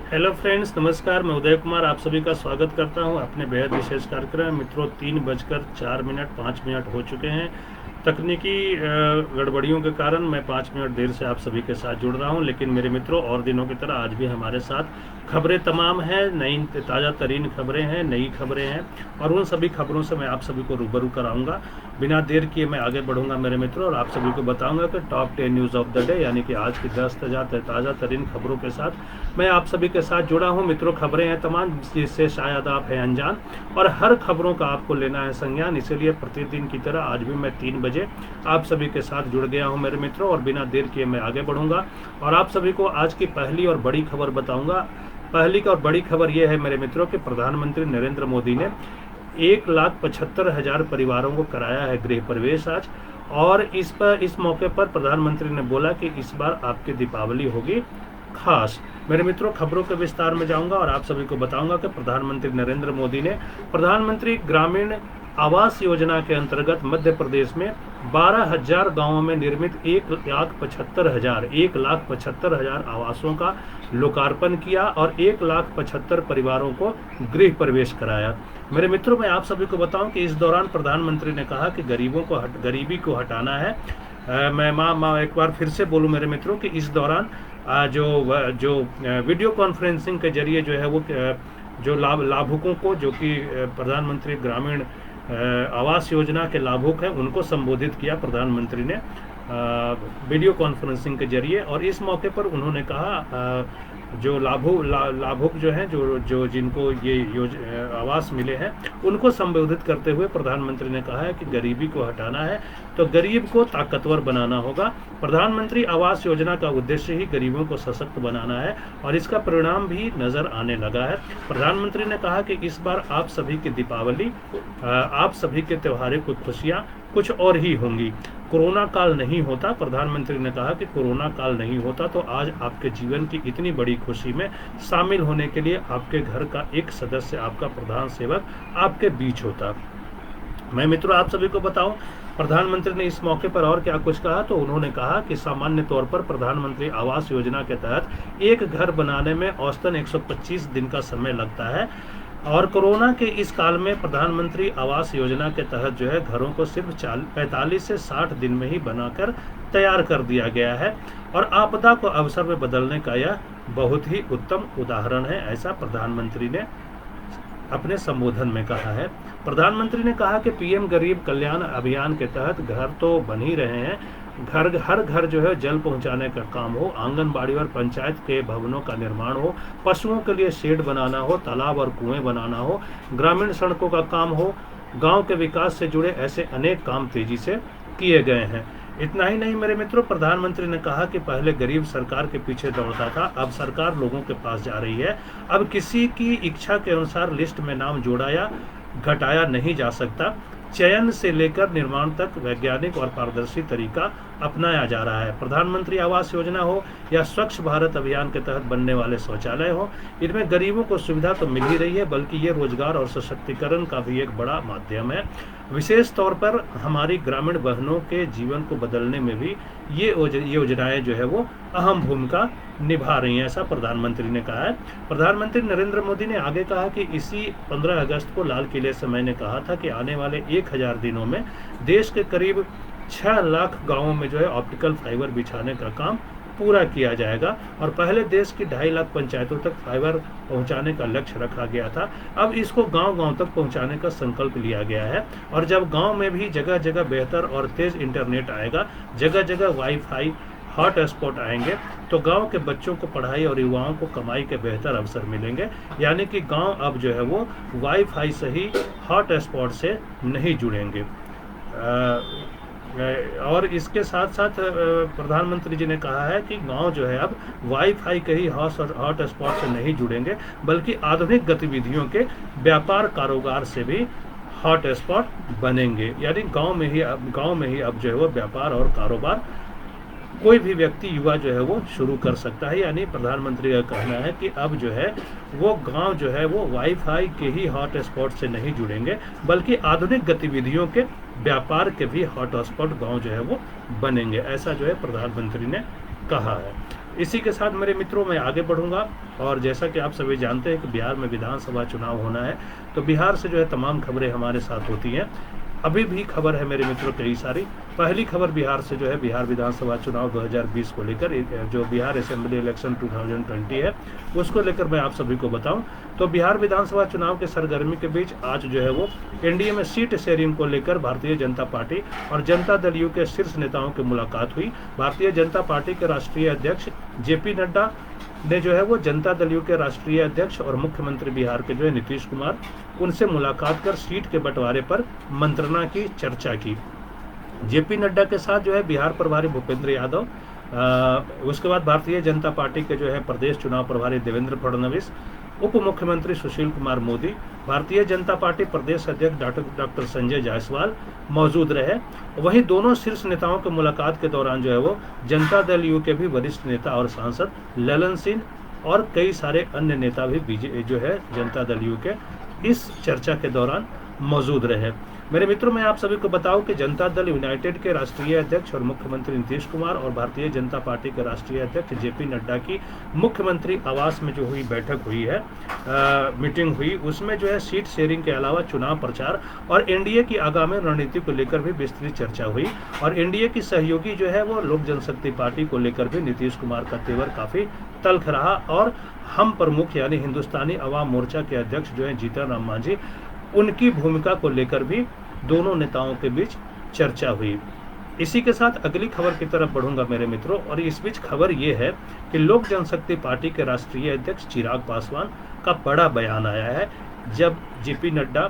Hello friends, नमस्कार। मैं उदय कुमार आप सभी का स्वागत करता हूं अपने बेहद विशेष कार्यक्रम। मित्रों, 3:04 5 मिनट हो चुके हैं। तकनीकी गड़बड़ियों के कारण मैं 5 मिनट देर से आप सभी के साथ जुड़ रहा हूं, लेकिन मेरे मित्रों, और दिनों की तरह आज भी हमारे साथ खबरें तमाम हैं, नई ताज़ा तरीन खबरें हैं, नई खबरें हैं, और उन सभी खबरों से मैं आप सभी को रूबरू कराऊंगा। बिना देर किए मैं आगे बढ़ूंगा मेरे मित्रों, और आप सभी को बताऊंगा कि top 10 news of the day, यानी कि आज की 10 ताज़ा तरीन खबरों के साथ मैं आप सभी के साथ जुड़ा हूं। मित्रों, खबरें हैं तमाम जिससे शायद आप हैं अनजान, और हर खबरों का आपको लेना है संज्ञान। इसीलिए प्रतिदिन की तरह आज भी मैं 3 बजे आप सभी के साथ जुड़ गया हूं मेरे मित्रों, और बिना देर किए मैं आगे बढ़ूंगा और आप सभी को आज की पहली और बड़ी खबर बताऊंगा। पहली और बड़ी खबर यह है मेरे मित्रों कि प्रधानमंत्री नरेंद्र मोदी ने 1,75,000 परिवारों को कराया है गृह प्रवेश आज। और इस मौके पर प्रधानमंत्री ने बोला कि इस बार आपकी दीपावली होगी खास। मेरे मित्रों, खबरों के विस्तार में जाऊंगा और आप सभी को बताऊंगा कि प्रधानमंत्री नरेंद्र मोदी ने प्रधानमंत्री ग्रामीण आवास योजना के अंतर्गत मध्य प्रदेश में 12,000 गांवों में निर्मित 1,75,000 आवासों का लोकार्पण किया और 1,75,000 परिवारों को गृह प्रवेश कराया। मेरे मित्रों, मैं आप सभी को बताऊं कि इस दौरान प्रधानमंत्री ने कहा कि गरीबी को हटाना है। मैं एक बार फिर से बोलूं मेरे मित्रों कि इस दौरान जो वीडियो कॉन्फ्रेंसिंग के जरिए जो है वो जो लाभुकों को, जो कि प्रधानमंत्री ग्रामीण आवास योजना के लाभुक हैं, उनको संबोधित किया प्रधानमंत्री ने वीडियो कॉन्फ्रेंसिंग के जरिए। और इस मौके पर उन्होंने कहा जो लाभुक जो हैं, जो जिनको ये आवास मिले हैं, उनको संबोधित करते हुए प्रधानमंत्री ने कहा है कि गरीबी को हटाना है तो गरीब को ताकतवर बनाना होगा। प्रधानमंत्री आवास योजना का उद्देश्य ही गरीबों को सशक्त बनाना है और इसका परिणाम भी नजर आने लगा है। प्रधानमंत्री ने कहा कि इस बार आप सभी की दीपावली, आप सभी के त्योहारों की खुशियां कुछ और ही होंगी। कोरोना काल नहीं होता, प्रधानमंत्री ने कहा कि कोरोना काल नहीं होता तो आज आपके जीवन की इतनी बड़ी खुशी में शामिल होने के लिए आपके घर का एक सदस्य, आपका प्रधान सेवक आपके बीच होता। मैं मित्रों आप सभी को बताऊं, प्रधानमंत्री ने इस मौके पर और क्या कुछ कहा, तो उन्होंने कहा कि सामान्य तौर पर प्रधानमंत्री आवास योजना के तहत एक घर बनाने में औसतन 125 दिन का समय लगता है, और कोरोना के इस काल में प्रधानमंत्री आवास योजना के तहत जो है घरों को सिर्फ 45 से 60 दिन में ही बनाकर तैयार कर दिया गया है, और आपदा को अवसर में बदलने का यह बहुत ही उत्तम उदाहरण है, ऐसा प्रधानमंत्री ने अपने संबोधन में कहा है। प्रधानमंत्री ने कहा कि पीएम गरीब कल्याण अभियान के तहत घर तो बन ही रहे हैं, हर घर जो है जल पहुंचाने का काम हो, आंगनबाड़ी और पंचायत के भवनों का निर्माण हो, पशुओं के लिए शेड बनाना हो, तालाब और कुएं बनाना हो, ग्रामीण सड़कों का काम हो, गांव के विकास से जुड़े ऐसे अनेक काम तेजी से किए गए हैं। इतना ही नहीं मेरे मित्रों, प्रधानमंत्री ने कहा कि पहले गरीब सरकार के पीछे दौड़ता था, अब सरकार लोगों के पास जा रही है। अब किसी की इच्छा के अनुसार लिस्ट में नाम जोड़ा या घटाया नहीं जा सकता। चयन से लेकर निर्माण तक वैज्ञानिक और पारदर्शी तरीका अपनाया जा रहा है। प्रधानमंत्री आवास योजना हो या स्वच्छ भारत अभियान के तहत बनने वाले शौचालय हो, इनमें गरीबों को सुविधा तो मिल ही रही है, बल्कि ये रोजगार और सशक्तिकरण का भी एक बड़ा माध्यम है। विशेष तौर पर हमारी ग्रामीण बहनों के जीवन को बदलने में भी ये योजनाएं जो है वो अहम भूमिका निभा रही हैं, ऐसा प्रधानमंत्री ने कहा है। प्रधानमंत्री नरेंद्र मोदी ने आगे कहा कि इसी 15 अगस्त को लाल किले से मैंने कहा था कि आने वाले 1000 दिनों में देश के करीब 6 लाख गांवों में जो है ऑप्टिकल फाइबर बिछाने का काम पूरा किया जाएगा, और पहले देश की 2.5 लाख पंचायतों तक फाइबर पहुंचाने का लक्ष्य रखा गया था। अब इसको गांव-गांव तक पहुंचाने का संकल्प लिया गया है, और जब गांव में भी जगह जगह बेहतर और तेज इंटरनेट आएगा, जगह जगह वाईफाई हॉट स्पॉट आएंगे, तो गांव के बच्चों को पढ़ाई और युवाओं को कमाई के बेहतर अवसर मिलेंगे। यानी कि गांव अब जो है वो वाईफाई से ही हॉट स्पॉट से नहीं जुड़ेंगे। और इसके साथ साथ प्रधानमंत्री जी ने कहा है कि गांव जो है अब वाईफाई के ही हॉट स्पॉट से नहीं जुड़ेंगे, बल्कि आधुनिक गतिविधियों के व्यापार कारोबार से भी हॉट स्पॉट बनेंगे। यानी गांव में ही अब जो है वो व्यापार और कारोबार कोई भी व्यक्ति, युवा जो है वो शुरू कर सकता है। यानी प्रधानमंत्री का कहना है कि अब जो है वो गांव जो है वो वाईफाई के ही हॉट स्पॉट से नहीं जुड़ेंगे, बल्कि आधुनिक गतिविधियों के व्यापार के भी हॉट स्पॉट गांव जो है वो बनेंगे, ऐसा जो है प्रधानमंत्री ने कहा है। इसी के साथ मेरे मित्रों मैं आगे बढ़ूंगा, और जैसा कि आप सभी जानते हैं कि बिहार में विधानसभा चुनाव होना है, तो बिहार से जो है तमाम खबरें हमारे साथ होती हैं। अभी भी खबर है मेरे मित्रों कई सारी। पहली खबर बिहार से जो है बिहार विधानसभा चुनाव 2020 को लेकर, जो बिहार असेंबली इलेक्शन 2020 है उसको लेकर मैं आप सभी को बताऊं तो बिहार विधानसभा चुनाव के सरगर्मी के बीच आज जो है वो एनडीए में सीट शेयरिंग को लेकर भारतीय जनता पार्टी और जनता दल यू के शीर्ष नेताओं की मुलाकात हुई। भारतीय जनता पार्टी के राष्ट्रीय अध्यक्ष जेपी नड्डा ने जो है वो जनता दल यू के राष्ट्रीय अध्यक्ष और मुख्यमंत्री बिहार के जो है नीतीश कुमार, उनसे मुलाकात कर सीट के बंटवारे पर मंत्रणा की चर्चा की। जेपी नड्डा के साथ जो है बिहार प्रभारी भूपेंद्र यादव, उसके बाद भारतीय जनता पार्टी के जो है प्रदेश चुनाव प्रभारी देवेंद्र फडणवीस, उप मुख्यमंत्री सुशील कुमार मोदी, भारतीय जनता पार्टी प्रदेश अध्यक्ष डॉक्टर संजय जायसवाल मौजूद रहे। वहीं दोनों शीर्ष नेताओं की मुलाकात के दौरान जो है वो जनता दल यू के भी वरिष्ठ नेता और सांसद ललन सिंह और कई सारे अन्य नेता भी जो है जनता दल यू के इस चर्चा के दौरान मौजूद रहे। मेरे मित्रों मैं आप सभी को बताऊं कि जनता दल यूनाइटेड के राष्ट्रीय अध्यक्ष और मुख्यमंत्री नीतीश कुमार और भारतीय जनता पार्टी के राष्ट्रीय अध्यक्ष जेपी नड्डा की मुख्यमंत्री आवास में जो हुई बैठक हुई है, मीटिंग हुई, उसमें जो है सीट शेयरिंग के अलावा चुनाव प्रचार और एनडीए की आगामी रणनीति को लेकर भी विस्तृत चर्चा हुई। और एनडीए की सहयोगी जो है वो लोक जनशक्ति पार्टी को लेकर भी नीतीश कुमार का तेवर काफी तल्ख रहा। और हम प्रमुख यानी हिंदुस्तानी अवाम मोर्चा के अध्यक्ष जो है जीतन राम मांझी, उनकी भूमिका को लेकर भी दोनों नेताओं के बीच चर्चा हुई। इसी के साथ अगली खबर की तरफ बढ़ूंगा मेरे मित्रों, और इस बीच खबर ये है कि लोक जनशक्ति पार्टी के राष्ट्रीय अध्यक्ष चिराग पासवान का बड़ा बयान आया है। जब जेपी नड्डा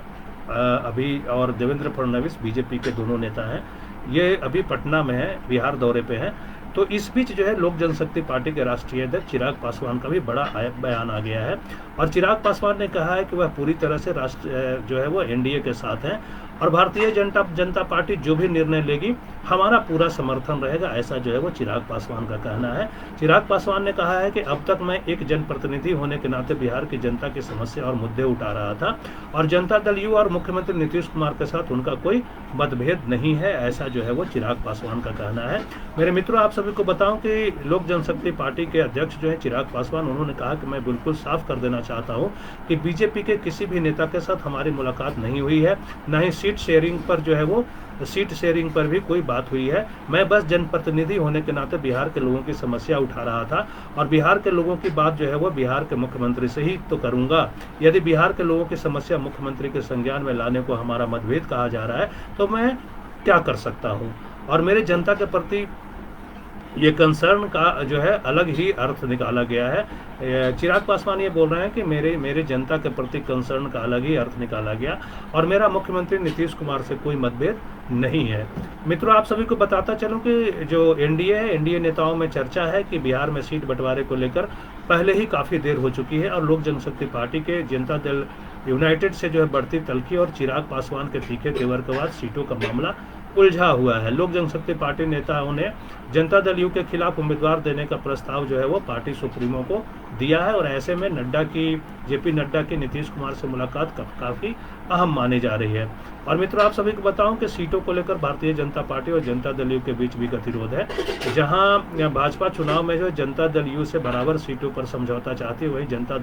अभी और देवेंद्र फडणवीस बीजेपी के दोनों नेता हैं, ये अभी पटना में है, बिहार दौरे पे हैं, तो इस बीच जो है लोक जनशक्ति पार्टी के राष्ट्रीय अध्यक्ष चिराग पासवान का भी बड़ा बयान आ गया है। और चिराग पासवान ने कहा है कि वह पूरी तरह से जो है वो एनडीए के साथ हैं और भारतीय जनता पार्टी जो भी निर्णय लेगी हमारा पूरा समर्थन रहेगा, ऐसा जो है वो चिराग पासवान का कहना है। चिराग पासवान ने कहा है कि अब तक मैं एक जनप्रतिनिधि होने के नाते बिहार की जनता की समस्या और मुद्दे उठा रहा था और जनता दल यू और मुख्यमंत्री नीतीश कुमार के साथ उनका कोई मतभेद नहीं है, ऐसा जो है वो चिराग पासवान का कहना है। मेरे मित्रों आप सभी को बताऊं कि लोक जनशक्ति पार्टी के अध्यक्ष जो है चिराग पासवान, उन्होंने कहा कि मैं बिल्कुल साफ कर देना चाहता हूं कि बीजेपी के किसी भी नेता के साथ हमारी मुलाकात नहीं हुई है, न ही सीट शेयरिंग पर जो है वो सीट शेयरिंग पर भी कोई बात हुई है। मैं बस जनप्रतिनिधि होने के नाते बिहार के लोगों की समस्या उठा रहा था और बिहार के लोगों की बात जो है वो बिहार के मुख्यमंत्री से ही तो करूंगा। यदि बिहार के लोगों की समस्या मुख्यमंत्री के संज्ञान में लाने को हमारा मतभेद कहा जा रहा है तो मैं क्या कर सकता हूं। और मेरे जनता के प्रति ये कंसर्न का जो है अलग ही अर्थ निकाला गया है। चिराग पासवान ये बोल रहे हैं कि मेरे जनता के प्रति कंसर्न का अलग ही अर्थ निकाला गया और मेरा मुख्यमंत्री नीतीश कुमार से कोई मतभेद नहीं है। मित्रों आप सभी को बताता चलूं कि जो एनडीए है, एनडीए नेताओं में चर्चा है कि बिहार में सीट बंटवारे को लेकर पहले ही काफ़ी देर हो चुकी है और लोक जनशक्ति पार्टी के जनता दल यूनाइटेड से जो है बढ़ती तल्खी और चिराग पासवान के तीखे तेवर के बाद सीटों का मामला उलझा हुआ है। लोक जनशक्ति पार्टी नेताओं ने जनता दल यू के खिलाफ उम्मीदवार देने का प्रस्ताव जो है वो पार्टी सुप्रीमो को दिया है और ऐसे में जेपी नड्डा की नीतीश कुमार से मुलाकात काफ़ी अहम मानी जा रही है। और मित्रों आप सभी को बताऊं कि सीटों को लेकर भारतीय जनता पार्टी और जनता दल यू के बीच भी गतिरोध है। जहां भाजपा चुनाव में जो जनता दल यू से बराबर सीटों पर समझौता चाहती है, वहीं जनता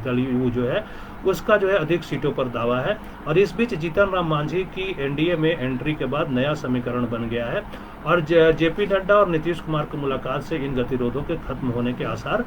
दल यू जो है उसका जो है अधिक सीटों पर दावा है। और इस बीच जीतन राम मांझी की एनडीए में एंट्री के बाद नया समीकरण बन गया है और जेपी नड्डा और नीतीश कुमार की मुलाकात से इन गतिरोधों के खत्म होने के आसार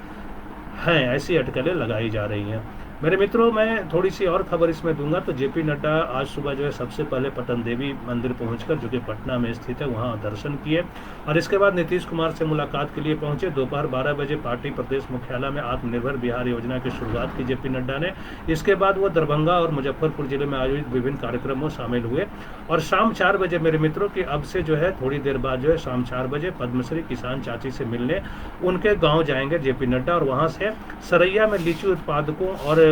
हैं, ऐसी अटकलें लगाई जा रही हैं। मेरे मित्रों मैं थोड़ी सी और खबर इसमें दूंगा तो जेपी नड्डा आज सुबह जो है सबसे पहले पटन देवी मंदिर पहुंचकर, जो कि पटना में स्थित है, वहां दर्शन किए और इसके बाद नीतीश कुमार से मुलाकात के लिए पहुंचे। दोपहर 12 बजे पार्टी प्रदेश मुख्यालय में आत्मनिर्भर बिहार योजना की शुरुआत की जेपी नड्डा ने। इसके बाद वो दरभंगा और मुजफ्फरपुर जिले में आयोजित विभिन्न कार्यक्रमों में शामिल हुए और शाम 4 बजे मेरे मित्रों की अब से जो है थोड़ी देर बाद जो है शाम 4 बजे पद्मश्री किसान चाची से मिलने उनके गाँव जाएंगे जेपी नड्डा और वहाँ से सरैया में लीची उत्पादकों और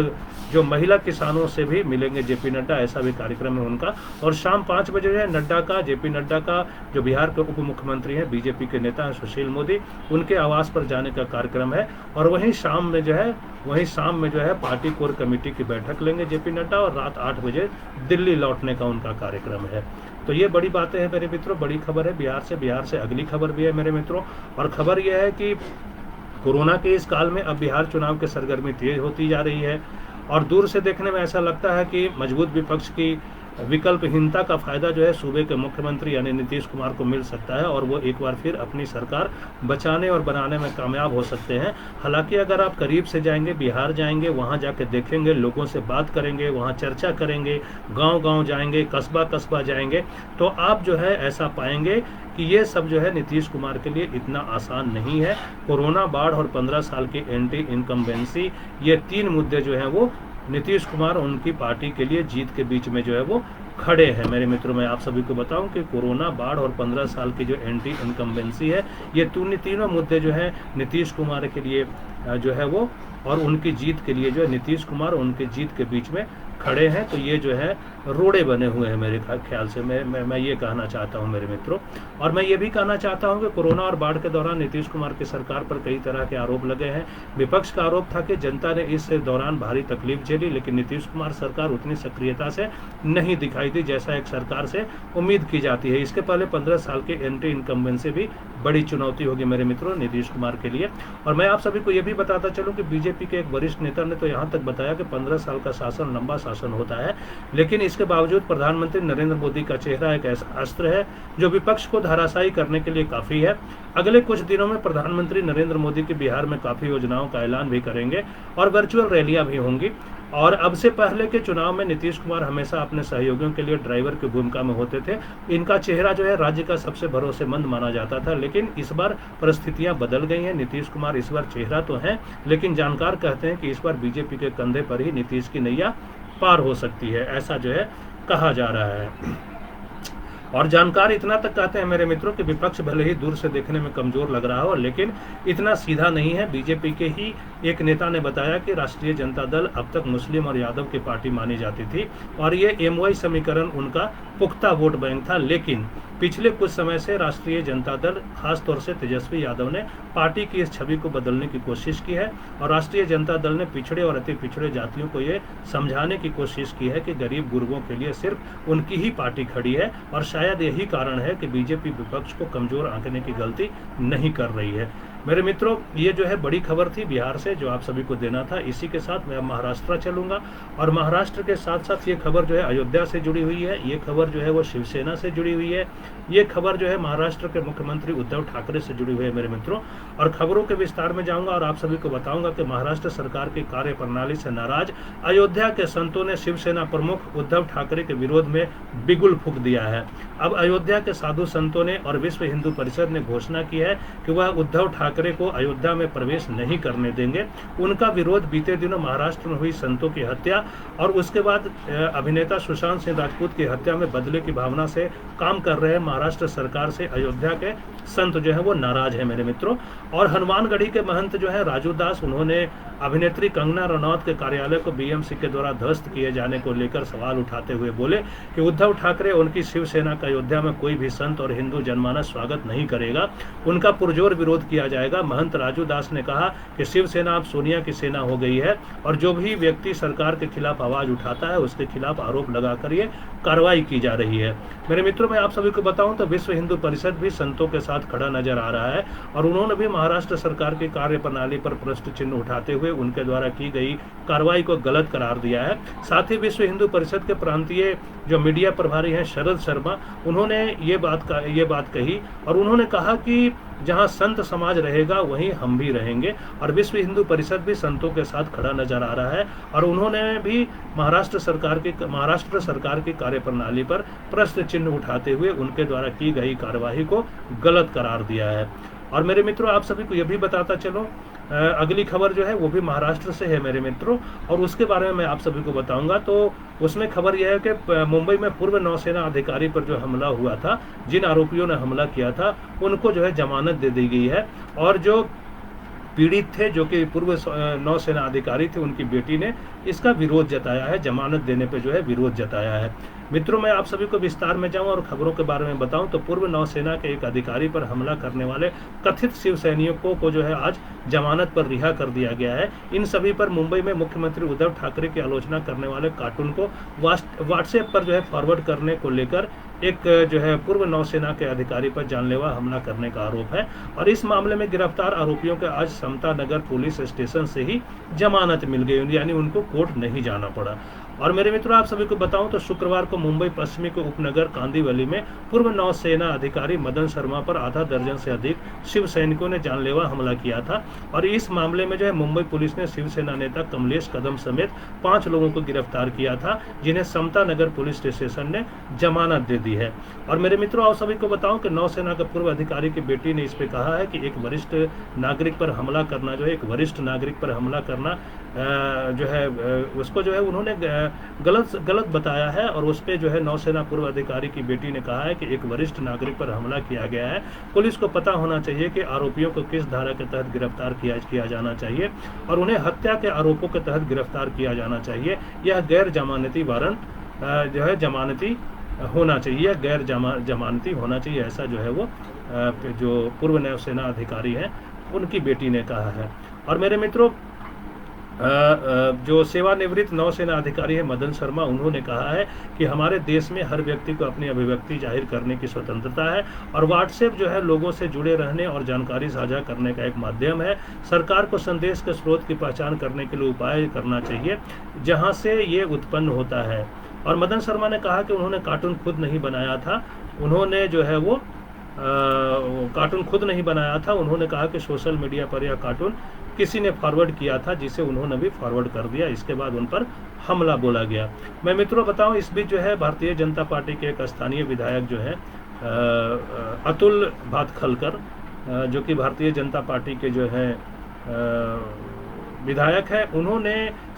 जो महिला किसानों से भी मिलेंगे जेपी नड्डा, ऐसा भी कार्यक्रम है उनका। और शाम 5 बजे है जेपी नड्डा का जो बिहार के उप मुख्यमंत्री हैं, बीजेपी के नेता हैं सुशील मोदी, उनके आवास पर जाने का कार्यक्रम है। और वहीं शाम में जो है पार्टी कोर कमेटी की बैठक लेंगे जेपी नड्डा और रात 8 बजे दिल्ली लौटने का उनका कार्यक्रम है। तो ये बड़ी बातें हैं मेरे मित्रों, बड़ी खबर है बिहार से अगली खबर भी है मेरे मित्रों। और खबर यह है कि कोरोना के इस काल में अब बिहार चुनाव की सरगर्मी तेज होती जा रही है और दूर से देखने में ऐसा लगता है कि मजबूत विपक्ष की विकल्पहीनता का फायदा जो है सूबे के मुख्यमंत्री यानी नीतीश कुमार को मिल सकता है और वो एक बार फिर अपनी सरकार बचाने और बनाने में कामयाब हो सकते हैं। हालांकि अगर आप करीब से जाएंगे, बिहार जाएंगे, वहां जाके देखेंगे, लोगों से बात करेंगे, वहां चर्चा करेंगे, गांव-गांव जाएंगे, कस्बा-कस्बा जाएंगे, तो आप जो है ऐसा पाएंगे कि ये सब जो है नीतीश कुमार के लिए इतना आसान नहीं है। कोरोना, बाढ़ और 15 साल की एंटी इनकम्बेंसी, ये 3 मुद्दे जो हैं वो नीतीश कुमार और उनकी पार्टी के लिए जीत के बीच में जो है वो खड़े हैं। मेरे मित्रों, मैं आप सभी को बताऊं कि कोरोना, बाढ़ और 15 साल की जो एंटी इनकम्बेंसी है, ये तीनों मुद्दे जो है नीतीश कुमार के लिए जो है वो और उनकी जीत के लिए जो है नीतीश कुमार और उनकी जीत के बीच में खड़े हैं। तो ये जो है रोड़े बने हुए हैं मेरे ख्याल से। मैं ये कहना चाहता हूं मेरे मित्रों। और मैं ये भी कहना चाहता हूं कि कोरोना और बाढ़ के दौरान नीतीश कुमार की सरकार पर कई तरह के आरोप लगे हैं। विपक्ष का आरोप था कि जनता ने इस दौरान भारी तकलीफ झेली, लेकिन नीतीश कुमार सरकार उतनी सक्रियता से नहीं दिखाई दी जैसा एक सरकार से उम्मीद की जाती है। इसके पहले 15 साल के एंटी इनकम्बेंसी भी बड़ी चुनौती होगी मेरे मित्रों नीतीश कुमार के लिए। और मैं आप सभी को यह भी बताता चलूं कि बीजेपी के एक वरिष्ठ नेता ने तो यहाँ तक बताया कि 15 साल का शासन लंबा शासन होता है, लेकिन इसके बावजूद प्रधानमंत्री नरेंद्र मोदी का चेहरा एक ऐसा अस्त्र है जो विपक्ष को धराशायी करने के लिए काफी है। अगले कुछ दिनों में प्रधानमंत्री नरेंद्र मोदी की बिहार में काफी योजनाओं का ऐलान भी करेंगे और वर्चुअल रैलियां भी होंगी। और अब से पहले के चुनाव में नीतीश कुमार हमेशा अपने सहयोगियों के लिए ड्राइवर की भूमिका में होते थे। इनका चेहरा जो है राज्य का सबसे भरोसेमंद माना जाता था, लेकिन इस बार परिस्थितियां बदल गई हैं। नीतीश कुमार इस बार चेहरा तो है, लेकिन जानकार कहते हैं कि इस बार बीजेपी के कंधे पर ही नीतीश की नैया पार हो सकती है, ऐसा जो है कहा जा रहा है। और जानकार इतना तक कहते हैं मेरे मित्रों कि विपक्ष भले ही दूर से देखने में कमजोर लग रहा हो, लेकिन इतना सीधा नहीं है। बीजेपी के ही एक नेता ने बताया कि राष्ट्रीय जनता दल अब तक मुस्लिम और यादव की पार्टी मानी जाती थी और ये एमवाई समीकरण उनका पुख्ता वोट बैंक था, लेकिन पिछले कुछ समय से राष्ट्रीय जनता दल, खासतौर से तेजस्वी यादव ने पार्टी की इस छवि को बदलने की कोशिश की है और राष्ट्रीय जनता दल ने पिछड़े और अति पिछड़े जातियों को ये समझाने की कोशिश की है कि गरीब गुरबों के लिए सिर्फ उनकी ही पार्टी खड़ी है। और शायद यही कारण है कि बीजेपी विपक्ष को कमजोर आंकने की गलती नहीं कर रही है। मेरे मित्रों, ये जो है बड़ी खबर थी बिहार से जो आप सभी को देना था। इसी के साथ मैं महाराष्ट्र चलूंगा और महाराष्ट्र के साथ साथ ये खबर जो है अयोध्या से जुड़ी हुई है। ये खबर जो है वो शिवसेना से जुड़ी हुई है। ये खबर जो है महाराष्ट्र के मुख्यमंत्री उद्धव ठाकरे से जुड़ी हुई है मेरे मित्रों। और खबरों के विस्तार में जाऊंगा और आप सभी को बताऊंगा कि महाराष्ट्र सरकार की कार्य प्रणाली से नाराज अयोध्या के संतों ने शिवसेना प्रमुख उद्धव ठाकरे के विरोध में बिगुल फूंक दिया है। अब अयोध्या के साधु संतों ने और विश्व हिंदू परिषद ने घोषणा की है कि वह उद्धव ठाकरे को अयोध्या में प्रवेश नहीं करने देंगे। उनका विरोध बीते दिनों महाराष्ट्र में हुई संतों की हत्या और उसके बाद अभिनेता सुशांत सिंह राजपूत की हत्या में बदले की भावना से काम कर रहे महाराष्ट्र सरकार से अयोध्या के संत जो है वो नाराज है मेरे मित्रों। और हनुमानगढ़ी के महंत जो है राजू दास, उन्होंने अभिनेत्री कंगना रनौत के कार्यालय को बीएमसी के द्वारा ध्वस्त किए जाने को लेकर सवाल उठाते हुए बोले कि उद्धव ठाकरे उनकी शिवसेना का अयोध्या में कोई भी संत और हिंदू जनमानस स्वागत नहीं करेगा, उनका पुरजोर विरोध किया जाएगा। महंत राजू दास ने कहा कि शिवसेना अब सोनिया की सेना हो गई है और जो भी व्यक्ति सरकार के खिलाफ आवाज उठाता है उसके खिलाफ आरोप लगाकर ये कार्रवाई की जा रही है। मेरे मित्रों, मैं आप सभी को बताऊं तो विश्व हिंदू परिषद भी संतों के साथ खड़ा नजर आ रहा है और उन्होंने भी महाराष्ट्र सरकार की कार्य प्रणाली पर प्रश्न चिन्ह उठाते हुए उनके द्वारा की गई कार्रवाई को गलत करार दिया है। साथ ही विश्व हिंदू परिषद के प्रांतीय जो मीडिया प्रभारी हैं शरद शर्मा, उन्होंने ये बात कही और उन्होंने कहा कि जहां संत समाज रहेगा वहीं हम भी रहेंगे। और विश्व हिंदू परिषद भी संतों के साथ खड़ा नजर आ रहा है और उन्होंने भी महाराष्ट्र सरकार की कार्यप्रणाली पर प्रश्न चिन्ह उठाते हुए उनके द्वारा की गई कार्यवाही को गलत करार दिया है। और मेरे मित्रों, आप सभी को यह भी बताता चलो, अगली खबर जो है वो भी महाराष्ट्र से है मेरे मित्रों और उसके बारे में मैं आप सभी को बताऊंगा। तो उसमें खबर यह है कि मुंबई में पूर्व नौसेना अधिकारी पर जो हमला हुआ था, जिन आरोपियों ने हमला किया था उनको जो है जमानत दे दी गई है और जो पीड़ित थे जो कि पूर्व नौसेना अधिकारी थे, उनकी बेटी ने इसका विरोध जताया है, जमानत देने पे जो है विरोध जताया है। मित्रों, मैं आप सभी को विस्तार में जाऊं और खबरों के बारे में बताऊं तो पूर्व नौसेना के एक अधिकारी पर हमला करने वाले कथित शिव सैनिकों को जो है आज जमानत पर रिहा कर दिया गया है। इन सभी पर मुंबई में मुख्यमंत्री उद्धव ठाकरे की आलोचना करने वाले कार्टून को व्हाट्सएप पर जो है फॉरवर्ड करने को लेकर एक जो है पूर्व नौसेना के अधिकारी पर जानलेवा हमला करने का आरोप है और इस मामले में गिरफ्तार आरोपियों के आज समता नगर पुलिस स्टेशन से ही जमानत मिल गई, यानी उनको कोर्ट नहीं जाना पड़ा। और मेरे मित्रों, आप सभी को बताऊं तो शुक्रवार को मुंबई पश्चिमी के उपनगर कांदिवली में पूर्व नौसेना अधिकारी मदन शर्मा पर आधा दर्जन से अधिक शिव सैनिकों ने जानलेवा हमला किया था और इस मामले में जो है मुंबई पुलिस ने शिवसेना नेता कमलेश कदम समेत 5 लोगों को गिरफ्तार किया था, जिन्हें समता नगर पुलिस स्टेशन ने जमानत दे दी है। और मेरे मित्रों, आप सभी को बताऊं कि नौसेना के पूर्व अधिकारी की बेटी ने इस पे कहा है कि एक वरिष्ठ नागरिक पर हमला करना जो है, एक वरिष्ठ नागरिक पर हमला करना जो है उसको जो है उन्होंने गलत बताया है और उस पे जो है नौसेना पूर्व अधिकारी की बेटी ने कहा है कि एक वरिष्ठ नागरिक पर हमला किया गया है। पुलिस को पता होना चाहिए कि आरोपियों को किस धारा के तहत गिरफ्तार किया जाना चाहिए और उन्हें हत्या के आरोपों के तहत गिरफ्तार किया जाना चाहिए। यह गैर जमानती वारंट जो है जमानती होना चाहिए, गैर जमानती होना चाहिए, ऐसा जो है वो जो पूर्व नौसेना अधिकारी हैं उनकी बेटी ने कहा है। और मेरे मित्रों, जो सेवानिवृत्त नौसेना अधिकारी है मदन शर्मा, उन्होंने कहा है कि हमारे देश में हर व्यक्ति को अपनी अभिव्यक्ति जाहिर करने की स्वतंत्रता है और व्हाट्सएप जो है लोगों से जुड़े रहने और जानकारी साझा करने का एक माध्यम है। सरकार को संदेश के स्रोत की पहचान करने के लिए उपाय करना चाहिए जहां से ये उत्पन्न होता है। और मदन शर्मा ने कहा कि उन्होंने कार्टून खुद नहीं बनाया था, उन्होंने जो है वो कार्टून खुद नहीं बनाया था। उन्होंने कहा कि सोशल मीडिया पर यह कार्टून किसी ने फॉरवर्ड किया था, जिसे उन्होंने भी फॉरवर्ड कर दिया। इसके बाद उन पर हमला बोला गया। मैं मित्रों बताऊं, इस बीच जो है भारतीय जनता पार्टी के एक स्थानीय विधायक जो है अतुल भातखलकर, जो कि भारतीय जनता पार्टी के जो है विधायक है, उन्होंने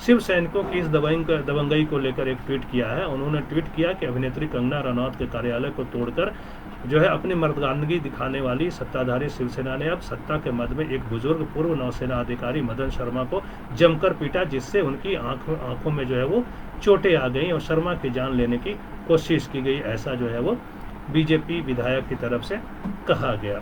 शिव सैनिकों की इस दबंगई को लेकर एक ट्वीट किया है। उन्होंने ट्वीट किया कि अभिनेत्री कंगना रनौत के कार्यालय को तोड़कर जो है अपनी मर्दानगी दिखाने वाली सत्ताधारी शिवसेना ने अब सत्ता के मद में एक बुजुर्ग पूर्व नौसेना अधिकारी मदन शर्मा को जमकर पीटा, जिससे उनकी आंखों में जो है वो चोटें आ गई और शर्मा की जान लेने की कोशिश की गई, ऐसा जो है वो बीजेपी विधायक की तरफ से कहा गया।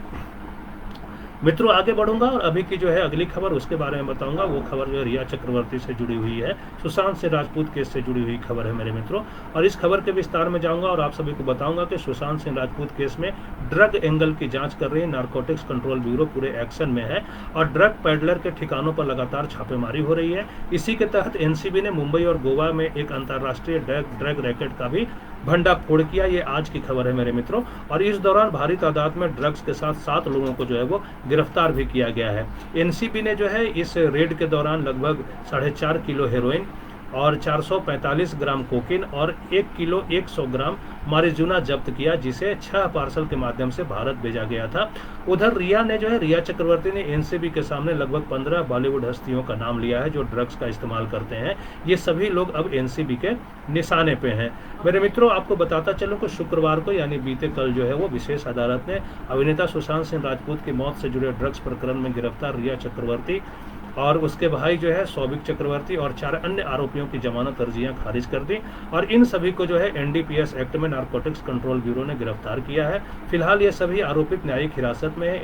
मित्रों, आगे बढ़ूंगा और अभी की जो है अगली खबर उसके बारे में बताऊंगा। वो खबर जो है रिया चक्रवर्ती से जुड़ी हुई है, सुशांत सिंह राजपूत केस से जुड़ी हुई खबर है मेरे मित्रों। और इस खबर के विस्तार में जाऊंगा और आप सभी को बताऊंगा कि सुशांत सिंह राजपूत केस में ड्रग एंगल की जांच कर रही नारकोटिक्स कंट्रोल ब्यूरो पूरे एक्शन में है और ड्रग पैडलर के ठिकानों पर लगातार छापेमारी हो रही है। इसी के तहत एनसीबी ने मुंबई और गोवा में एक अंतर्राष्ट्रीय ड्रग रैकेट का भी भंडाफोड़ किया। ये आज की खबर है मेरे मित्रों। और इस दौरान भारी तादाद में ड्रग्स के साथ 7 लोगों को जो है वो गिरफ्तार भी किया गया है। एनसीबी ने जो है इस रेड के दौरान लगभग 4.5 किलो हेरोइन और 445 ग्राम कोकीन और 1 किलो 100 ग्राम मारिजुना जब्त किया, जिसे 6 पार्सल के माध्यम से भारत भेजा गया था। उधर रिया चक्रवर्ती ने एनसीबी के सामने लगभग 15 बॉलीवुड हस्तियों का नाम लिया है जो ड्रग्स का इस्तेमाल करते हैं। ये सभी लोग अब एनसीबी के निशाने पे हैं। मेरे मित्रों, आपको बताता चलूं कि शुक्रवार को यानी बीते कल जो है वो विशेष अदालत ने अभिनेता सुशांत सिंह राजपूत की मौत से जुड़े ड्रग्स प्रकरण में गिरफ्तार रिया चक्रवर्ती और उसके भाई जो है सौविक चक्रवर्ती और 4 अन्य आरोपियों की जमानत अर्जियां खारिज कर दी और इन सभी को जो है एनडीपीएस एक्ट में नारकोटिक्स कंट्रोल ब्यूरो ने गिरफ्तार किया है। फिलहाल ये सभी आरोपित न्यायिक हिरासत में है।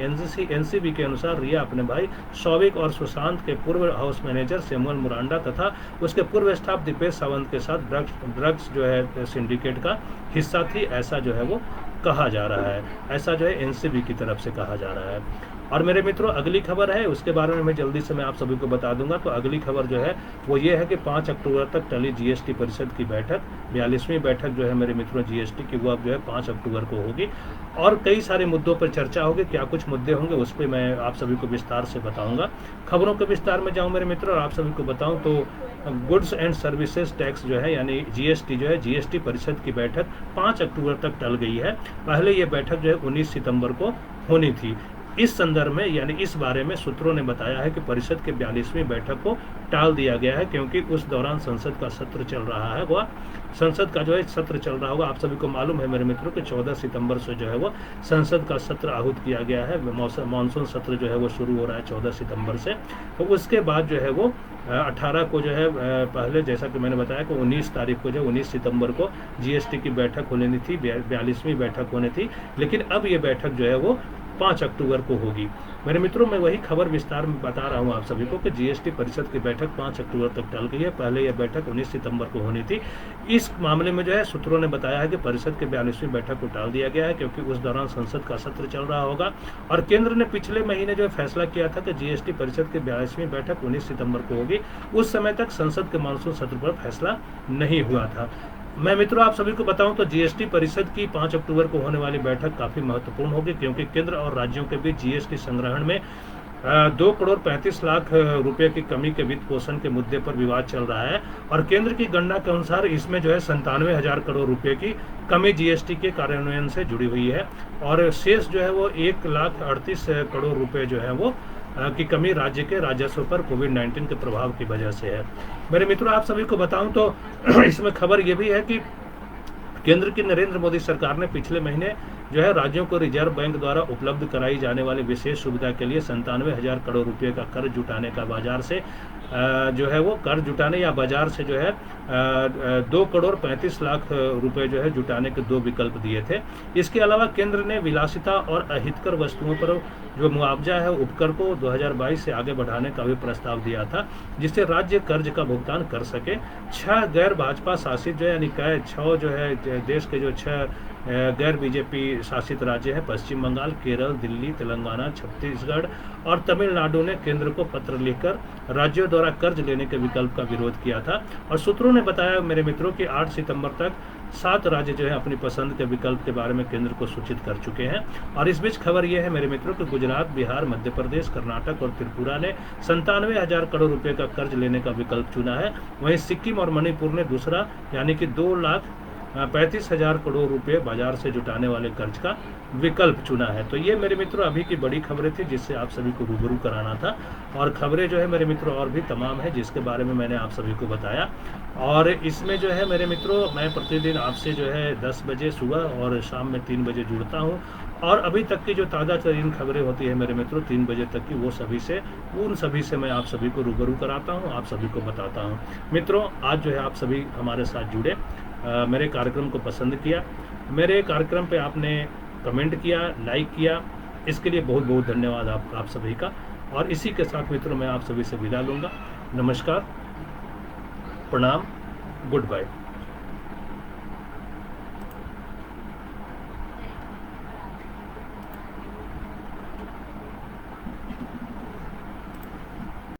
एनसीबी के अनुसार रिया अपने भाई सौविक और सुशांत के पूर्व हाउस मैनेजर सैमुअल मुरांडा तथा उसके पूर्व स्टाफ दीपेश सावंत के साथ ड्रग्स जो है सिंडिकेट का हिस्सा थी, ऐसा जो है वो कहा जा रहा है। ऐसा जो है एनसीबी की तरफ से कहा जा रहा है। और मेरे मित्रों, अगली खबर है, उसके बारे में मैं जल्दी से मैं आप सभी को बता दूंगा। तो अगली खबर जो है वो ये है कि 5 अक्टूबर तक टली जीएसटी परिषद की बैठक, 42वीं बैठक जो है मेरे मित्रों जीएसटी की, वो अब जो है 5 अक्टूबर को होगी और कई सारे मुद्दों पर चर्चा होगी। क्या कुछ मुद्दे होंगे उस पर मैं आप सभी को विस्तार से बताऊंगा। खबरों के विस्तार में जाऊँ मेरे मित्रों और आप सभी को बताऊँ तो गुड्स एंड सर्विसेज टैक्स जो है यानी जीएसटी जो है, जीएसटी परिषद की बैठक 5 अक्टूबर तक टल गई है। पहले ये बैठक जो है 19 सितंबर को होनी थी। इस संदर्भ में यानी इस बारे में सूत्रों ने बताया है कि परिषद के 42वीं बैठक को टाल दिया गया है, क्योंकि उस दौरान संसद का सत्र चल रहा है, वह संसद का जो है सत्र चल रहा होगा। आप सभी को मालूम है मेरे मित्रों कि 14 सितंबर से जो है वो संसद का सत्र आहूत किया गया है। मानसून सत्र जो है वो शुरू हो रहा है 14 सितंबर से। तो उसके बाद जो है वो 18 को जो है पहले जैसा कि मैंने बताया कि 19 तारीख को जो 19 सितंबर को जीएसटी की बैठक होनी थी, 42वीं बैठक होनी थी, लेकिन अब ये बैठक जो है वो 5 अक्टूबर को होगी। मेरे मित्रों, मैं वही खबर विस्तार में बता रहा हूं आप सभी को कि जीएसटी परिषद की बैठक 5 अक्टूबर तक टल गई है। पहले यह बैठक 19 सितंबर को होनी थी। इस मामले में जो है सूत्रों ने बताया है कि परिषद के 42वीं बैठक को टाल दिया गया है, क्योंकि उस दौरान संसद का सत्र चल रहा होगा। और केंद्र ने पिछले महीने जो फैसला किया था कि जीएसटी परिषद की 42वीं बैठक 19 सितंबर को होगी, उस समय तक संसद के मानसून सत्र पर फैसला नहीं हुआ था। मैं मित्रों आप सभी को बताऊं तो जीएसटी परिषद की 5 अक्टूबर को होने वाली बैठक काफी महत्वपूर्ण होगी, क्योंकि केंद्र और राज्यों के बीच जीएसटी संग्रहण में 2 करोड़ 35 लाख रुपए की कमी के वित्त पोषण के मुद्दे पर विवाद चल रहा है। और केंद्र की गणना के अनुसार इसमें जो है 97,000 करोड़ रुपए की कमी जीएसटी के कार्यान्वयन से जुड़ी हुई है, और शेष जो है वो 1,38 करोड़ रुपए जो है वो की कमी राज्य के राजस्व पर कोविड-19 के प्रभाव की वजह से है। मेरे मित्रों आप सभी को बताऊं तो इसमें खबर ये भी है कि केंद्र की नरेंद्र मोदी सरकार ने पिछले महीने जो है राज्यों को रिजर्व बैंक द्वारा उपलब्ध कराई जाने वाली विशेष सुविधा के लिए 97,000 करोड़ रुपए का कर्ज जुटाने का बाजार से जो है वो कर्ज जुटाने या बाजार से जो है 2 करोड़ 35 लाख रुपए जो है जुटाने के 2 विकल्प दिए थे। इसके अलावा केंद्र ने विलासिता और अहितकर वस्तुओं पर जो मुआवजा है उपकर को 2022 से आगे बढ़ाने का भी प्रस्ताव दिया था, जिससे राज्य कर्ज का भुगतान कर सके। 6 गैर भाजपा शासित जो है यानी 6 जो है देश के जो 6 गैर बीजेपी शासित राज्य है, पश्चिम बंगाल, केरल, दिल्ली, तेलंगाना, छत्तीसगढ़ और तमिलनाडु ने केंद्र को पत्र लिखकर राज्यों द्वारा कर्ज लेने के विकल्प का विरोध किया था। और सूत्रों ने बताया मेरे मित्रों कि 8 सितंबर तक 7 राज्य जो है अपनी पसंद के विकल्प के बारे में केंद्र को सूचित कर चुके हैं। और इस बीच खबर यह है मेरे मित्रों कि गुजरात, बिहार, मध्य प्रदेश, कर्नाटक और त्रिपुरा ने 97,000 करोड़ रुपए का कर्ज लेने का विकल्प चुना है। वहीं सिक्किम और मणिपुर ने दूसरा यानी कि 2,35,000 करोड़ रुपए बाजार से जुटाने वाले कर्ज का विकल्प चुना है। तो ये मेरे मित्रों अभी की बड़ी खबरें थी जिससे आप सभी को रूबरू कराना था। और खबरें जो है मेरे मित्रों और भी तमाम है जिसके बारे में मैंने आप सभी को बताया। और इसमें जो है मेरे मित्रों मैं प्रतिदिन आपसे जो है 10 बजे सुबह और शाम में 3 बजे जुड़ता हूँ। और अभी तक की जो ताज़ा तरीन खबरें होती है मेरे मित्रों 3 बजे तक की, वो उन सभी से मैं आप सभी को रूबरू कराता हूँ, आप सभी को बताता हूँ। मित्रों आज जो है आप सभी हमारे साथ जुड़े, मेरे कार्यक्रम को पसंद किया, मेरे कार्यक्रम पे आपने कमेंट किया, लाइक किया, इसके लिए बहुत बहुत धन्यवाद आप सभी का। और इसी के साथ मित्रों मैं आप सभी से विदा लूँगा। नमस्कार, प्रणाम, गुड बाय।